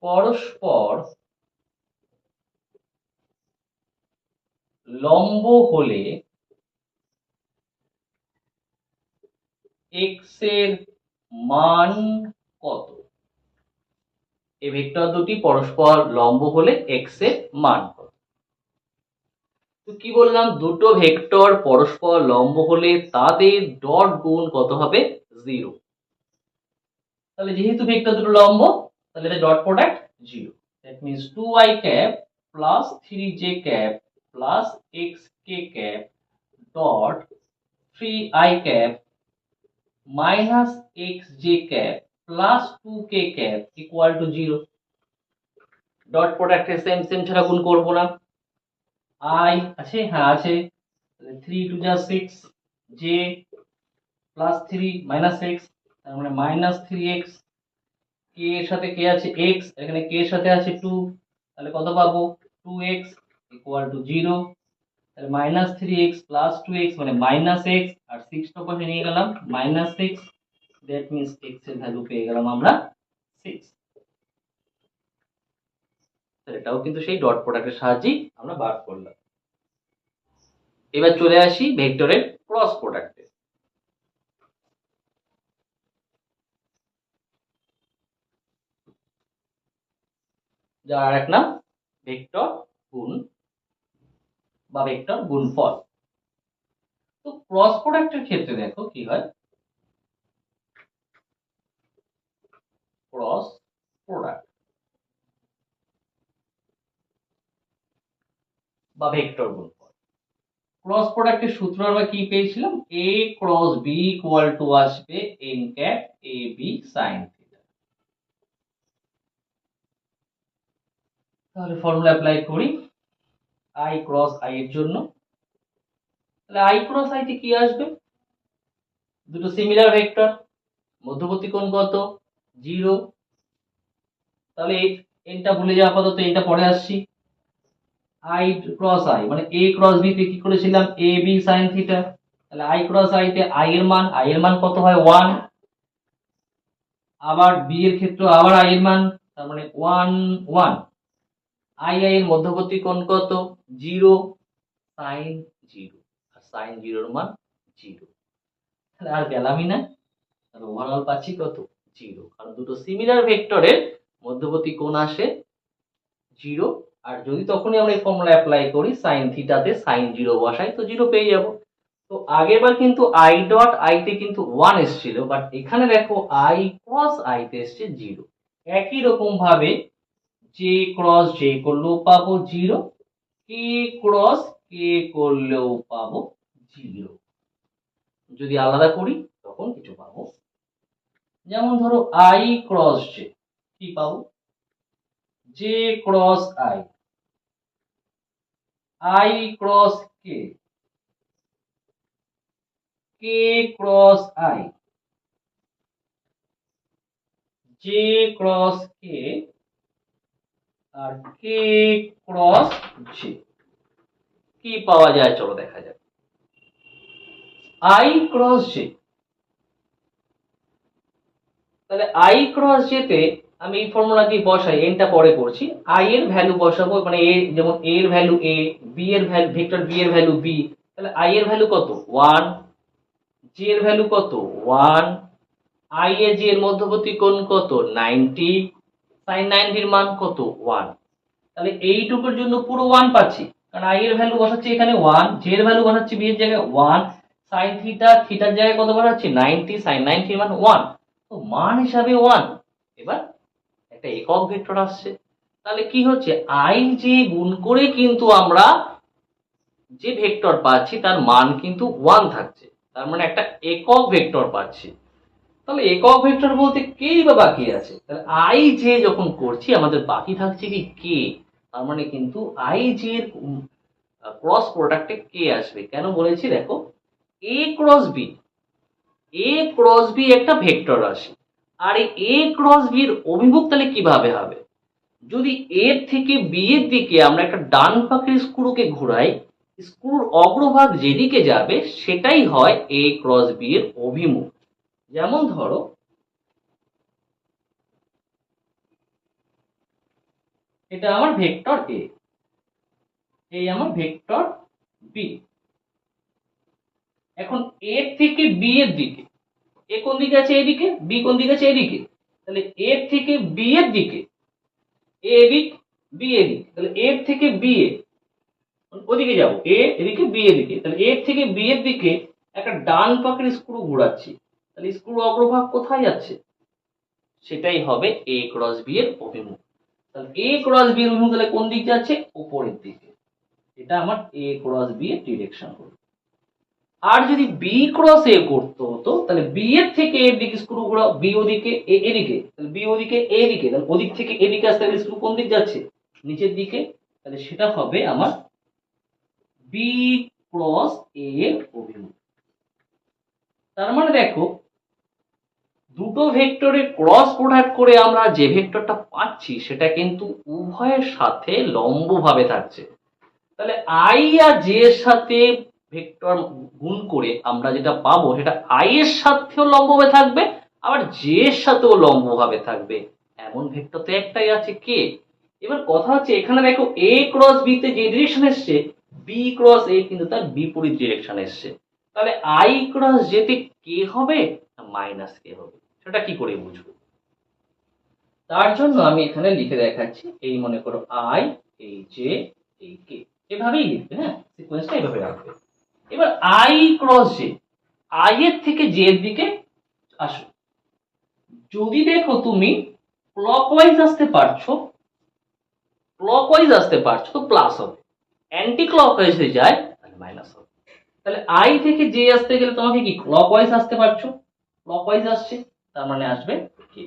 পরস্পর লম্ব হলে x এর মান কত? এই ভেক্টর দুটি পরস্পর লম্ব হলে x এর মান কত? তো কি বললাম, দুটো ভেক্টর পরস্পর লম্ব হলে তাদের ডট গুণ কত হবে? 0। তাহলে যেহেতু ভেক্টর দুটো লম্ব, তাহলে এটা dot product 0। That means 2i cap plus 3j cap plus xk cap dot 3i cap minus xj cap plus 2k cap equal to 0। Dot প্রোডাক্টে সেম ছাড়া গুণ করব না। i আছে, হ্যাঁ আছে, 3 2 যা 6, j প্লাস 3 মাইনাস x, তার মানে মাইনাস 3x, k এর সাথে k আছে x, এখানে k এর সাথে আছে 2, তাহলে কত পাবো? 2x equal to 0। তাহলে মাইনাস 3x প্লাস 2x মানে মাইনাস x, আর 6 টা পাশে নিয়ে গেলাম মাইনাস 6, দ্যাট মিন্স x এর ভ্যালু পেয়ে গেলাম আমরা 6। তাহলে এটাও কিন্তু সেই ডট প্রোডাক্টের সাহায্যেই আমরা বার করলাম। এবার চলে আসি ভেক্টরের ক্রস প্রোডাক্টে। যার আরেক নাম ভেক্টর গুণ বা ভেক্টর গুণফল। তো ক্রস প্রোডাক্টের ক্ষেত্রে দেখো কি হয়, ক্রস প্রোডাক্ট বা ভেক্টর গুণফল। ক্রস প্রোডাক্টের সূত্র আমরা কি পেয়েছিলাম? a cross b equal to আসবে n cap a b sin theta. তাহলে ফর্মুলা অ্যাপ্লাই করি i ক্রস i এর জন্য। তাহলে i ক্রস i তে কি আসবে? দুটো সিমিলার ভেক্টর, মধ্যবর্তী কোণ কত? 0। তাহলে এনটা ভুলে যাওয়া আপাতত, এটা পরে আসছি। i ক্রস i মানে a ক্রস b তে কি করেছিলাম? a b sin theta. তাহলে i ক্রস i তে i এর মান কত হয়? 1। আবার b এর ক্ষেত্রে আবার i এর মান, তার মানে 1 1। i এর মধ্যবর্তী কোণ কত? 0 sin 0, আর sin 0 এর মান 0। তাহলে আর গেলামই না, তাহলে ওভারঅল পাচ্ছি কত? 0, কারণ দুটো সিমিলার ভেক্টরের মধ্যবর্তী কোণ আসে 0। আর যদি তখনই আমরা এই ফর্মুলা অ্যাপ্লাই করি sin থিটাতে sin 0 বসাই, তো 0 পেয়ে যাব। তো আগেরবার কিন্তু i ডট i তে কিন্তু 1 এসেছিল, বাট এখানে দেখো i ক্রস i তে এসেছে 0। একই রকম ভাবে j ক্রস j করলেও পাবো 0, k ক্রস k করলেও পাবো 0। যদি আলাদা করি তখন কিছু পাবো, যেমন ধরো i ক্রস j, কি পাবো? j cross i, i cross k, k cross i, j cross k, আর k ক্রস j। কি পাওয়া যায় চলো দেখা যাক। i ক্রস j, তাহলে i ক্রস j তে আমি এই ফর্মুলা দিয়ে বসাই, এনটা পরে করছি। i এর ভ্যালু বসাবো, মানে a যেমন a এর ভ্যালু a, b এর ভ্যালু ভেক্টর b এর ভ্যালু b, তাহলে i এর ভ্যালু কত? 1, j এর ভ্যালু কত? 1, i এ j এর মধ্যবর্তী কোণ কত? 90, sin 90 এর মান কত? 1। তাহলে এইটুকুর জন্য পুরো 1 পাচ্ছি, কারণ i এর ভ্যালু বসাচ্ছি এখানে 1, j এর ভ্যালু বসাচ্ছি b এর জায়গায় 1, sin থিটা থিটার জায়গায় কত বসাচ্ছি? 90, sin 90 এর মান 1। তো মান হিসাবে 1। এবার একটা একক ভেক্টর আসছে, তাহলে কি হচ্ছে? i j গুণ করে কিন্তু আমরা যে ভেক্টর পাচ্ছি তার মান কিন্তু 1 থাকছে, তার মানে একটা একক ভেক্টর পাচ্ছি। তাহলে একক ভেক্টর বলতে কেই বা বাকি আছে, তাহলে আই জে যখন করছি আমাদের বাকি থাকছে কি কে, তার মানে কিন্তু আই জে এর ক্রস প্রোডাক্টে কে আসবে। কেন বলেছি দেখো, এ ক্রস বি, এ ক্রস বি একটা ভেক্টর রাশি, আর এই এ ক্রস বি এর অভিমুখ তাহলে কিভাবে হবে, যদি এর থেকে বি এর দিকে আমরা একটা ডান পাখের স্ক্রুকে ঘুরাই, স্ক্রুর অগ্রভাগ যেদিকে যাবে সেটাই হয় এ ক্রস বি এর অভিমুখ। যেমন ধরো এটা আমার ভেক্টর এ, এই আমার ভেক্টর বি। এখন এর থেকে বি এর দিকে, এ কোন দিকে আছে এদিকে, বি কোন দিকে আছে এদিকে, তাহলে এর থেকে বি এর দিকে, এ এদিক বি এদিক, তাহলে এর থেকে বি এ ওদিকে যাবো, এ এদিকে বি এদিকে, তাহলে এর থেকে বি এর দিকে একটা ডান পাকের স্ক্রু ঘোরাচ্ছি, তাহলে স্ক্রু অগ্রভাগ কোথায় যাচ্ছে, সেটাই হবে এ ক্রস বি এর অভিমুখ। তাহলে এ ক্রস বি এর অভিমুখ তাহলে কোন দিক যাচ্ছে, উপরের দিকে, এটা আমার এ ক্রস বি এর ডিরেকশন হলো। আর যদি বি ক্রস এ করতে হতো, তাহলে বি এর থেকে এর দিকে স্ক্রু ঘোরাও, বি ওদিকে এ এদিকে, তাহলে বি ওদিকে এ এদিকে, তাহলে ওদিক থেকে এদিকে আসতে গেলে স্ক্রু কোন দিক যাচ্ছে, নিচের দিকে, তাহলে সেটা হবে আমার বি ক্রস এ এর অভিমুখ। তার মানে দেখো, দুটো ভেক্টরের ক্রস প্রোডাক্ট করে আমরা যে ভেক্টরটা পাচ্ছি সেটা কিন্তু উভয়ের সাথে লম্বভাবে থাকছে। তাহলে আই আর জে এর সাথে ভেক্টর গুণ করে আমরা যেটা পাবো সেটা আই এর সাথেও লম্বভাবে থাকবে, আবার জে এর সাথেও লম্বভাবে থাকবে। এমন ভেক্টর তো একটাই আছে কে। এবার কথা হচ্ছে এখানে দেখো এ ক্রস বি তে যে ডিরেকশন এসছে, বি ক্রস এ কিন্তু তার বিপরীত ডিরেকশন এসছে। তাহলে আই ক্রস যেতে কে হবে, মাইনাস কে হবে, সেটা কি করে বুঝবো। তার জন্য আমি এখানে লিখে দেখাচ্ছি, এই মনে করো আই, এই জে, এই কে, এভাবেই লিখবে, হ্যাঁ সিকোয়েন্সটা এভাবে রাখবে। এবার আই ক্রস জে, আই এর থেকে জে এর দিকে আসো, যদি দেখো তুমি ক্লকওয়াইজ আসতে পারছো, ক্লকওয়াইজ আসতে পারছো তো প্লাস হবে, অ্যান্টি ক্লকওয়াইজে যায় তাহলে মাইনাস হবে। তাহলে আই থেকে জে আসতে গেলে তোমাকে কি ক্লকওয়াইজ আসতে পারছো, ক্লকওয়াইজ আসছে, তার মানে আসবে কে।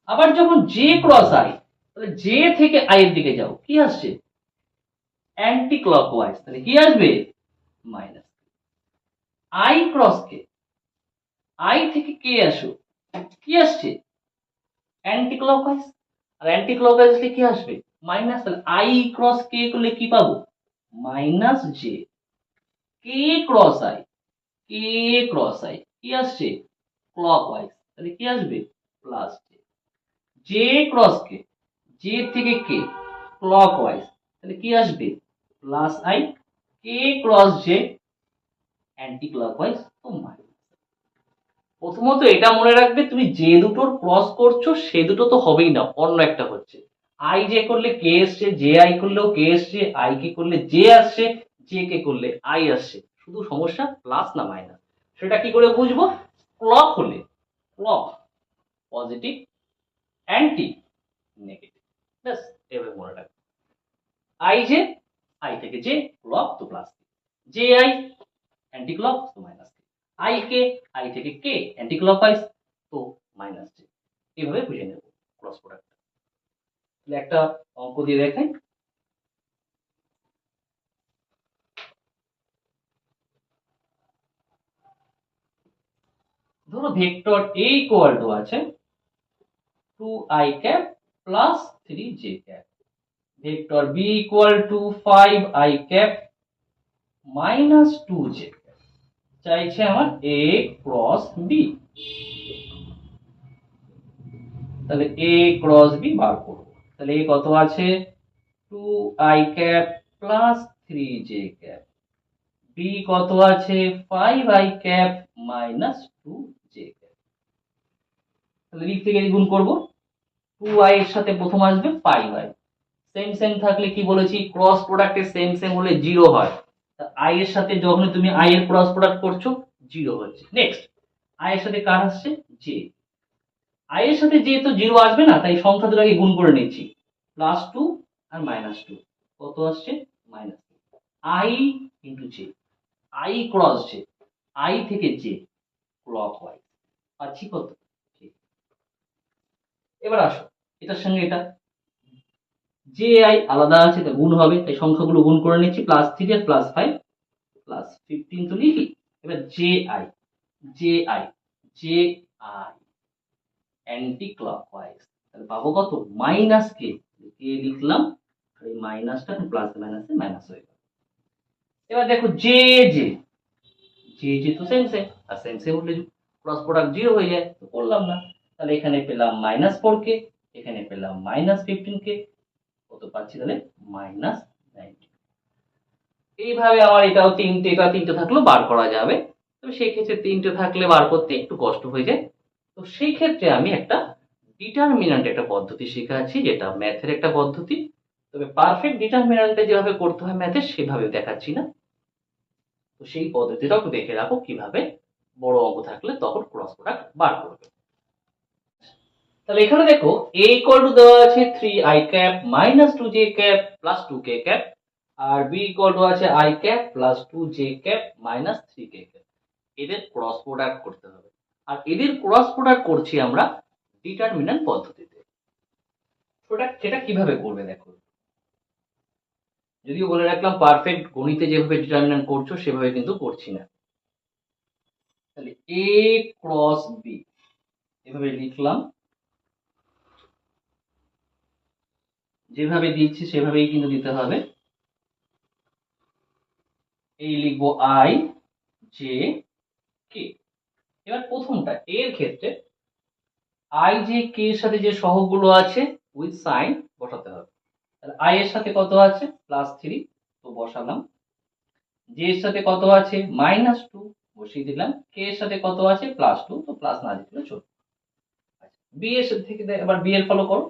আবার যখন জে ক্রস আই, তাহলে জে থেকে আই এর দিকে যাও, কি আসছে, অ্যান্টি ক্লকওয়াইজ, তাহলে কি আসবে, minus. I cross K, I থেকে কে আসো, কি আসছে, অ্যান্টি ক্লকওয়াইজ, আর অ্যান্টি ক্লকওয়াইজ আসলে কি আসবে, মাইনাস। তাহলে আই ক্রস কে করলে কি পাবো, minus J. K cross I, K cross I কি আসছে, ক্লকওয়াইজ, তাহলে কি আসবে, প্লাস জে। জে ক্রস কে, জে থেকে কে, ক্লকওয়াইজ, তাহলে কি আসবে, plus I. K cross J, anti clockwise, তো মাইনাস। প্রথমত এটা মনে রাখবে, তুমি যে দুটোর ক্রস করছো সে দুটো তো হবেই না, অন্য একটা হচ্ছে। আই জে করলে কে এসছে, জে আই করলেও কে এসছে, আই কে করলে জে আসছে, জে কে করলে আই আসছে, শুধু সমস্যা প্লাস না মাইনাস। সেটা কি করে বুঝবো, ক্লক হলে ক্লক পজিটিভ, অ্যান্টি নেগেটিভ, ব্যাস এভাবে মনে রাখবে। আই জে, আই থেকে জে ক্লক তো plus, J I anti clock তো মাইনাস, আই কে, আই থেকে কে অ্যান্টি ক্লকওয়াইজ তো মাইনাস জে। এইভাবে বুঝে নেব ক্রস প্রোডাক্ট। তাহলে একটা অঙ্ক দিয়ে দেখাই। ধরো ভেক্টর এ ইকুয়াল টু আছে 2i cap plus 3j cap, vector B equal to 5i cap minus 2j cap, চাইছে আমার এ ক্রস বি। তাহলে এ ক্রস বি বার করবো, তাহলে এ কত আছে 2i cap plus 3j cap, B কত আছে 5i cap minus 2j cap. তাহলে দিক থেকে গুণ করবো, 2i এর সাথে প্রথম আসবে 5i, সেম সেম থাকলে কি বলেছি, ক্রস প্রোডাক্টে সেম সেম হলে জিরো হয়, আই এর সাথে যখন তুমি আই এর ক্রস প্রোডাক্ট করছো জিরো হচ্ছে। নেক্সট আই এর সাথে কার আসছে, জে, আই এর সাথে জে তো জিরো আসবে না, তাই সংখ্যা দুটোকে গুণ করে নিচ্ছি, প্লাস 2 আর মাইনাস 2, কত আসছে, minus. I into J, I cross J, I থেকে জে ক্লকওয়াইজ, পাচ্ছি কত? ঠিক। এবার আসো এটার সঙ্গে এটা জে আই আলাদা আছে, তা গুণ হবে, তাই সংখ্যাগুলো গুণ করে নিচ্ছি, +3 আর +5 +15 তো লিখি। এবার J I J I J I anti clockwise, তাহলে পাবো কত? মাইনাস কে, কে লিখলাম, আর এই মাইনাসটা প্লাস মাইনাসে মাইনাস হয়ে গেল। এবার দেখো জে জে জে জে তো সেম সেম, আর সেম সেম হলে ক্রস প্রোডাক্ট 0 হয়ে যায়, তো করলাম না। তাহলে এখানে পেলাম -4 কে, এখানে পেলাম -15 কে, কত পাচ্ছি তাহলে? -90। এইভাবে আমার এটাও তিনটে, এটা তিনটে থাকলেও বার করা যাবে, তবে সেই ক্ষেত্রে তিনটে থাকলে বার করতে একটু কষ্ট হয়ে যায়। তো সেই ক্ষেত্রে আমি একটা ডিটারমিন্যান্ট একটা পদ্ধতি শেখাচ্ছি, যেটা ম্যাথের একটা পদ্ধতি, তবে পারফেক্ট ডিটারমিন্যান্টে যেভাবে করতে হয় ম্যাথে সেভাবে দেখাচ্ছি না। তো সেই পদ্ধতিটা একটু দেখে রাখো, কিভাবে বড় অঙ্ক থাকলে তখন ক্রস প্রোডাক্ট বার করবে। তাহলে এখানে দেখো a ইকুয়াল টু দেওয়া আছে 3i cap minus 2j cap plus 2k cap, আর b ইকুয়াল টু আছে i cap plus 2j cap minus 3k cap. এদের ক্রস প্রোডাক্ট করতে হবে, আর এদের ক্রস প্রোডাক্ট করছি আমরা ডিটারমিন্যান্ট পদ্ধতিতে। সেটা কিভাবে করবে দেখো, যদিও বলে রাখলাম পারফেক্ট গণিতে যেভাবে ডিটারমিন্যান্ট করছো সেভাবে কিন্তু করছি না। তাহলে a ক্রস b এভাবে লিখলাম, যেভাবে দিচ্ছি সেভাবেই কিন্তু দিতে হবে। এই লিখবো i জে কে। এবার প্রথমটা এর ক্ষেত্রে i জে কে এর সাথে যে সহগগুলো আছে উইথ সাইন বসাতে হবে। তাহলে i এর সাথে কত আছে? +3, তো বসালাম। জে এর সাথে কত আছে? -2, বসিয়ে দিলাম। কে এর সাথে কত আছে? +2, তো প্লাস না দিলে চলবে। বি এর সাথে থেকে এবার বি এর ফলো করো।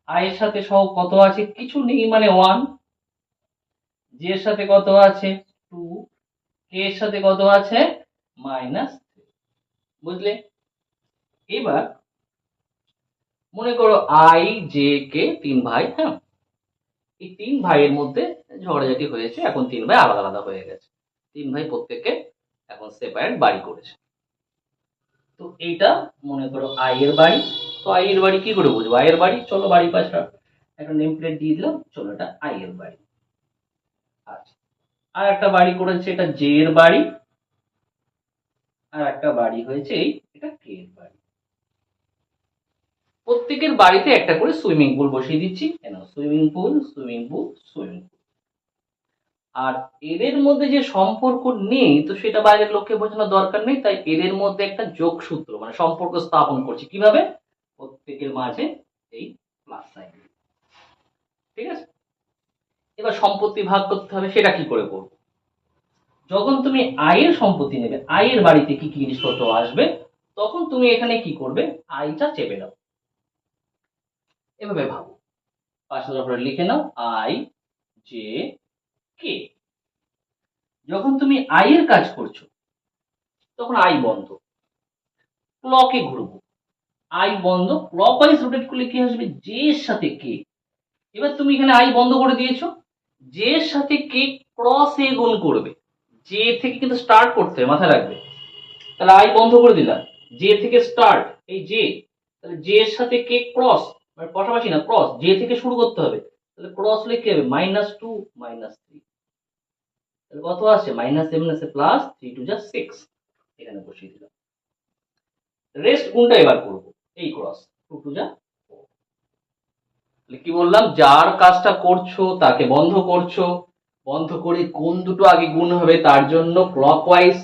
i এর সাথে সহগ কত আছে? কিছু নেই মানে 1। জে এর সাথে কত আছে? 2। কে এর সাথে কত আছে? -3। বুঝলে? এবার মনে করো আই জে কে 3 ভাই, হ্যাঁ, এই 3 ভাইয়ের মধ্যে ঝগড়াঝাটি হয়েছে, এখন 3 ভাই আলাদা আলাদা হয়ে গেছে। 3 ভাই প্রত্যেকে এখন সেপারেট বাড়ি করেছে। তো এইটা মনে করো আই এর বাড়ি। তো আই এর বাড়ি কি করে বুঝবো? আই এর বাড়ি, চলো বাড়ির পাশটা একটা নেম প্লেট দিয়ে দিলাম, চলো এটা আই এর বাড়ি। আচ্ছা, আর একটা বাড়ি করেছে এটা জে এর বাড়ি, আর একটা বাড়ি হয়েছে এই এটা কে এর বাড়ি। প্রত্যেকের বাড়িতে একটা করে সুইমিং পুল বসিয়ে দিচ্ছি, কেন? Swimming pool swimming pool swimming pool. আর এদের মধ্যে যে সম্পর্ক নেই, তো সেটা বাইরের লোককে বোঝানোর দরকার নেই, তাই এদের মধ্যে একটা যোগসূত্র মানে সম্পর্ক স্থাপন করছি। কিভাবে? প্রত্যেকের মাঝে এই প্লাস সাইন। ঠিক আছে, এবার সম্পত্তি ভাগ করতে হবে, সেটা কি করে করবো? যখন তুমি আয়ের সম্পত্তি নেবে, আয়ের বাড়িতে কি কি জিনিসপত্র আসবে, তখন তুমি এখানে কি করবে? আইটা চেপে দাও। এভাবে ভাবো, পাশে তারপরে লিখে নাও আই জে কে। যখন তুমি আয়ের কাজ করছো তখন আই বন্ধ, ক্লকে ঘুরবো, আই বন্ধ, ক্লকওয়াইজ রোটেট করলে কি আসবে? জে এর সাথে কে। এবার তুমি এখানে আই বন্ধ করে দিয়েছো, জে এর সাথে কে ক্রস এ গুণ করবে। জে থেকে কিন্তু স্টার্ট করতে হবে, মাথায় রাখবে। তাহলে আই বন্ধ করে দিলাম, জে থেকে স্টার্ট, এই জে, তাহলে জে এর সাথে কে ক্রস, মানে পাশাপাশি না, ক্রস, জে থেকে শুরু করতে হবে। তাহলে ক্রস হলে কি হবে? -2 -3, তাহলে কত আসছে? -7 আছে +3 2 6, এখানে বসিয়ে দিলাম। রেস্ট গুণটা এবার করব, এই ক্রস 2 2 4। তাহলে কি বললাম? যার কাজটা করছো তাকে বন্ধ করছো, বন্ধ করে কোন দুটো আগে গুণ হবে তার জন্য ক্লকওয়াইজ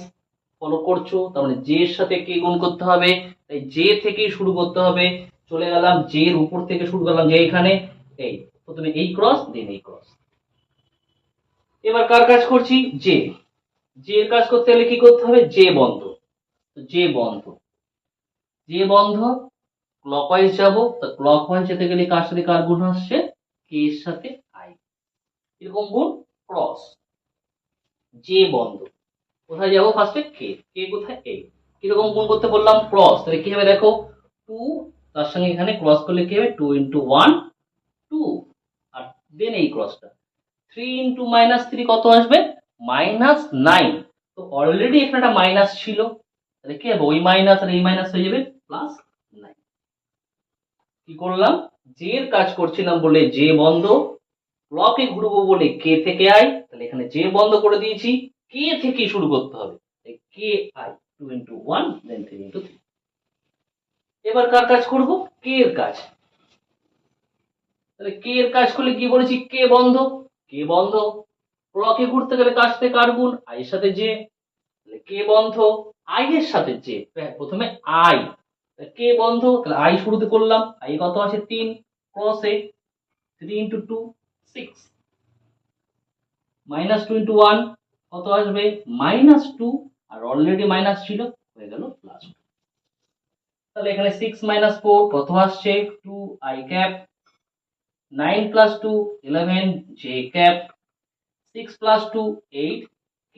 ফলো করছো, তার মানে জে এর সাথে কে গুণ করতে হবে, তাই জে থেকেই শুরু করতে হবে। চলে গেলাম জে এর উপর থেকে শুরু করলাম, যে এখানে এই প্রথমে এই ক্রস দেন এই ক্রস। এবার কার কাজ করছি? জে। জে এর কাজ করতে হলে কি করতে হবে? জে বন্ধ, জে বন্ধ, জে বন্ধ, ক্লকওয়াইজ যাব, তা ক্লকওয়াইজ যেতে গেলে কার সাথে কার গুণ আসছে? কে এর সাথে আই, এরকম গুণ ক্রস। জে বন্ধ, কোথায় যাবো? ফার্স্টে কে, কে কোথায়? এই। কিরকম গুণ করতে বললাম? ক্রস। তাহলে কি হবে দেখো, 2, তার সঙ্গে এখানে ক্রস করলে কি হবে? 2 × 1 2, আর দেন এই ক্রসটা 3 × -3 কত আসবে? -9। তো অলরেডি এখানে একটা মাইনাস ছিল, তাহলে কি হবে? ওই মাইনাস আর এই মাইনাস হয়ে যাবে প্লাস 9। কি করলাম, জে এর কাজ করছিলাম বলে জে বন্ধ, ব্লকে ঘুরবো বলে কে থেকে আই, তাহলে এখানে জে বন্ধ করে দিয়েছি, কে থেকে শুরু করতে হবে, কে আই 2 into 1 then 3 into 3। এবার কার কাজ করব, কে এর কাজ। তাহলে কে এর কাজ করলে কি বলেছি, কে বন্ধ, কে বন্ধ, ব্লকে ঘুরতে গেলে কার সাথে কার গুণ, আই এর সাথে জে, তাহলে কে বন্ধ আই এর সাথে জে, প্রথমে আই, কে বন্ধ, তাহলে আই শুরুতে করলাম, আই কত আছে 3, ক্রস এ 3 into 2 6, মাইনাস 2 into 1 কত আসবে -2, আর অলরেডি মাইনাস ছিল, হয়ে গেল প্লাস। তাহলে এখানে 6 - 4 কত আসছে 2 i cap, 9 + 2 11 j cap, 6 + 2 8 k।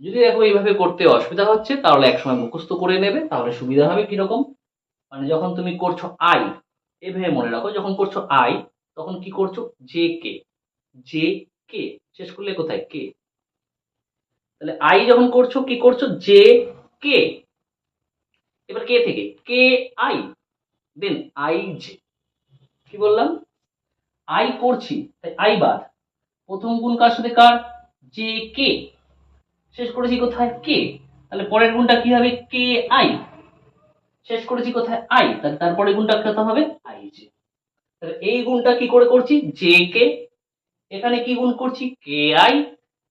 যদি দেখো এইভাবে করতে অসুবিধা হচ্ছে তাহলে একসময় মুখস্থ করে নেবে, তাহলে সুবিধা হবে। কিরকম, মানে যখন তুমি করছো আই, এভাবে মনে রাখো, যখন করছো আই তখন কি করছো, জে কে, জে কে শেষ করলে কোথায় কে, তাহলে আই যখন করছো কি করছো, জে কে, এবার কে থেকে কে আই দেন আই জে। কি বললাম, আই করছি তাই আই বাদ, প্রথম গুণ কার সাথে কার, জে কে, শেষ করেছি কোথায় কে, তাহলে পরের গুণটা কি হবে কে আই, শেষ করেছি কোথায় আই, তাহলে তারপরে গুণটা কত হবে আই জে। তাহলে এই গুণটা কি করে করছি, জে কে, এখানে কি গুণ করছি কে আই,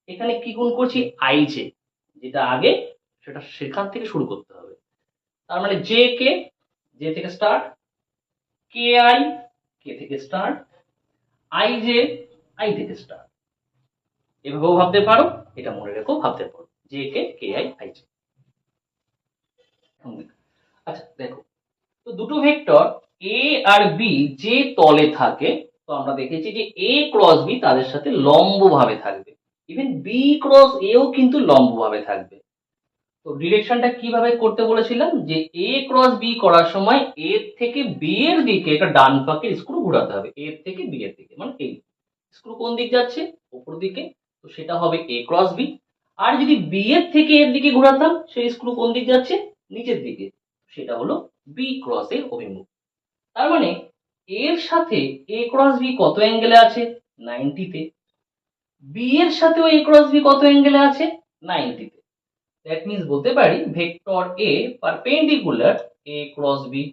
এখানে কি গুণ করছি আই জে, যেটা আগে সেটা সেখান থেকে শুরু করতে হবে। তার মানে জে কে, জে থেকে স্টার্ট, কে আই, কে থেকে স্টার্ট, আই জে, আই থেকে স্টার্ট। এভাবেও ভাবতে পারো, এটা মনে রেখো ভাবতে পারো, J K, K I, I J. আচ্ছা দেখো, তো দুটো ভেক্টর এ আর বি যে তলে থাকে, তো আমরা দেখেছি যে এ ক্রস বি তাদের সাথে লম্বভাবে থাকবে, ইভেন বি ক্রস এও কিন্তু লম্বভাবে থাকবে। তো ডিরেকশনটা কিভাবে করতে বলেছিলাম, যে এ ক্রস বি করার সময় এর থেকে বি এর দিকে একটা ডান পাকের স্ক্রু ঘোরাতে হবে, এর থেকে বি এর দিকে, মানে এই স্ক্রু কোন দিক যাচ্ছে উপর দিকে, তো সেটা হবে এ ক্রস বি। আর যদি বি এর থেকে এর দিকে ঘোরাতাম, সেই স্ক্রু কোন দিক যাচ্ছে নিচের দিকে, সেটা হলো বি ক্রস এর অভিমুখ। তার মানে এর সাথে এ ক্রস বি কত অ্যাঙ্গেলে আছে 90 তে, বি এর সাথেও এ ক্রস বি কত অ্যাঙ্গেলে আছে 90 তে। দ্যাট মিন্স বলতে পারি vector A perpendicular A cross B,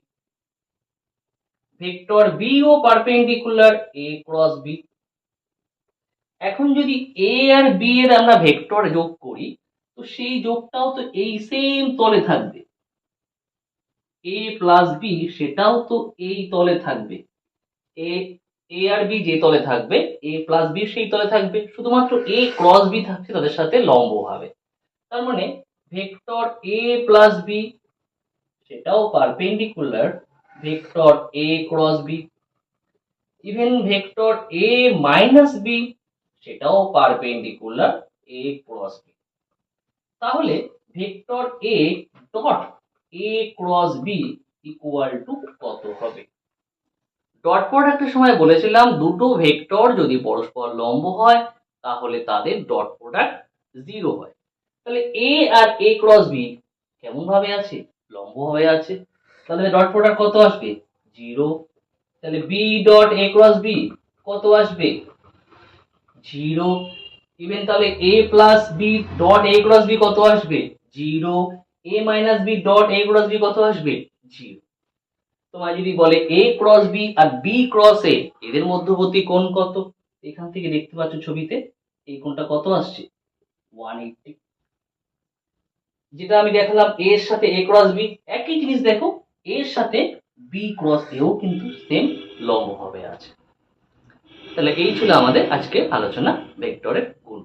vector B O perpendicular A cross B. এখন যদি এ আর বি এর আমরা ভেক্টর যোগ করি, তো সেই যোগটাও তো এই সেম তলে থাকবে, এ প্লাস বি সেটাও তো এই তলে থাকবে, এ এ আর বি যে তলে থাকবে এ প্লাস বি সেই তলে থাকবে, শুধুমাত্র এ ক্রস বি থাকছে তাদের সাথে লম্ব ভাবে। তার মানে ভেক্টর এ প্লাস বি সেটাও perpendicular vector A cross B, even vector A minus B সেটাও পারপেন্ডিকুলার এ ক্রস বি। তাহলে vector A dot A cross B equal to কত হবে। ডট প্রোডাক্টের সময় বলেছিলাম দুটো ভেক্টর যদি পরস্পর লম্ব হয় তাহলে তাদের ডট প্রোডাক্ট 0 হয়। তাহলে এ আর এ ক্রস বি কেমন ভাবে আছে, লম্ব ভাবে আছে, তাহলে ডট প্রোডাক্ট কত আসবে 0। তাহলে বি ডট এ ক্রস বি কত আসবে 0। ইভেন তাহলে a plus b dot A cross b কত আসবে 0, a minus b dot A cross b কত আসবে 0। তোমার যদি বলে এ ক্রস বি আর বি ক্রস এ এদের মধ্যবর্তী কোণ কত, এখান থেকে দেখতে পাচ্ছ ছবিতে এই কোণটা কত আসছে 180। যেটা আমি দেখালাম এর সাথে এ ক্রস বি, একই জিনিস দেখো এর সাথে বি ক্রস এও কিন্তু সেম লম্ব ভাবে আছে। তাহলে এই ছিল আমাদের আজকে আলোচনা ভেক্টরের গুণ।